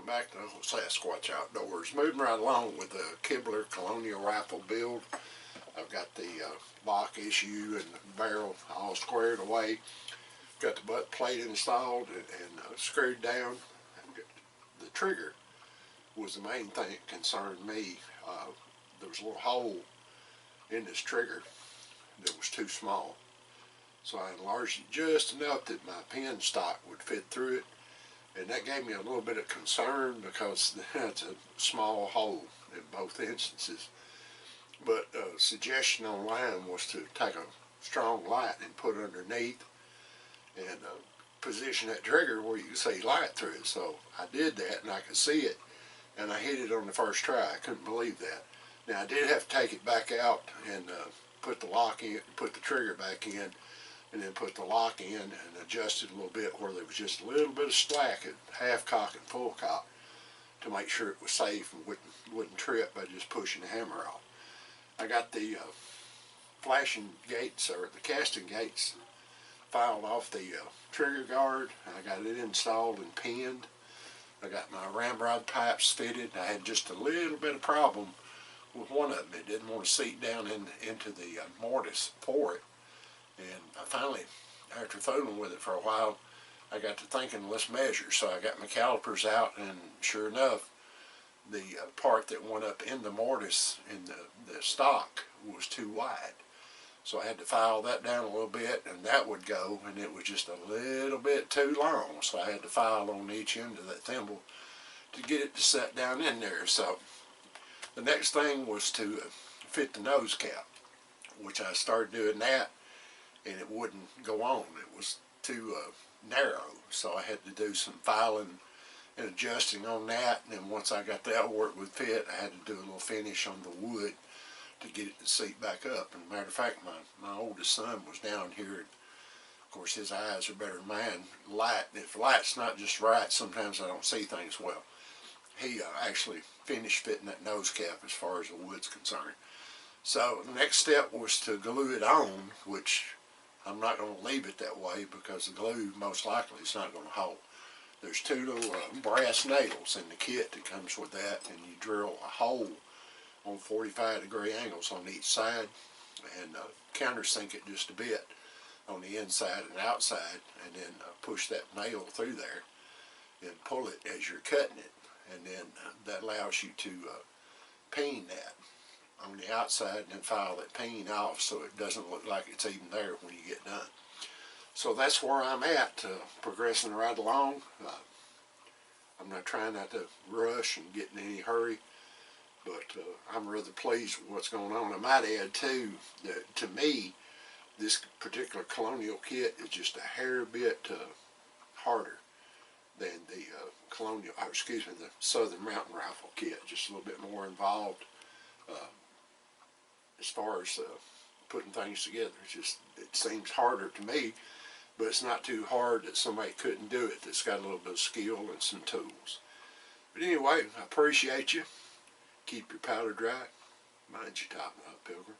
welcome back to Uncle Sasquatch Outdoors. Moving right along with the Kibler Colonial rifle build. I've got the lock issue and the barrel all squared away. Got the butt plate installed and screwed down. The trigger was the main thing that concerned me. There was a little hole in this trigger that was too small. So I enlarged it just enough that my pin stock would fit through it. And that gave me a little bit of concern because it's a small hole in both instances. But a suggestion online was to take a strong light and put it underneath and position that trigger where you can see light through it. So I did that and I could see it, and I hit it on the first try. I couldn't believe that. Now I did have to take it back out and put the lock in, put the trigger back in, and then put the lock in and adjust it a little bit where there was just a little bit of slack at half cock and full cock to make sure it was safe and wouldn't trip by just pushing the hammer off. I got the flashing gates, or the casting gates, filed off the trigger guard. I got it installed and pinned. I got my ramrod pipes fitted. I had just a little bit of problem with one of them. It didn't want to seat down into the mortise for it. And I finally, after fooling with it for a while, I got to thinking, let's measure. So I got my calipers out, and sure enough, the part that went up in the mortise in the stock was too wide. So I had to file that down a little bit, and that would go, and it was just a little bit too long. So I had to file on each end of that thimble to get it to set down in there. So the next thing was to fit the nose cap, which I started doing that, and it wouldn't go on. It was too narrow, so I had to do some filing and adjusting on that. And then once I got that where it would fit, I had to do a little finish on the wood to get it to seat back up. And matter of fact, my oldest son was down here, and of course his eyes are better than mine. Light, if light's not just right, sometimes I don't see things well. He actually finished fitting that nose cap as far as the wood's concerned. So the next step was to glue it on, which I'm not going to leave it that way because the glue most likely is not going to hold. There's two little brass nails in the kit that comes with that, and you drill a hole on 45-degree angles on each side and countersink it just a bit on the inside and outside, and then push that nail through there and pull it as you're cutting it, and then that allows you to peen that on the outside and then file that peen off so it doesn't look like it's even there when you get done. So that's where I'm at, progressing right along. I'm not trying not to rush and get in any hurry, but I'm rather pleased with what's going on. I might add too that to me, this particular Colonial kit is just a hair bit harder than the the Southern Mountain Rifle kit. Just a little bit more involved as far as putting things together. It seems harder to me, but it's not too hard that somebody couldn't do it that's got a little bit of skill and some tools. But anyway, I appreciate you. Keep your powder dry. Mind you, tighten up, Pilgrim.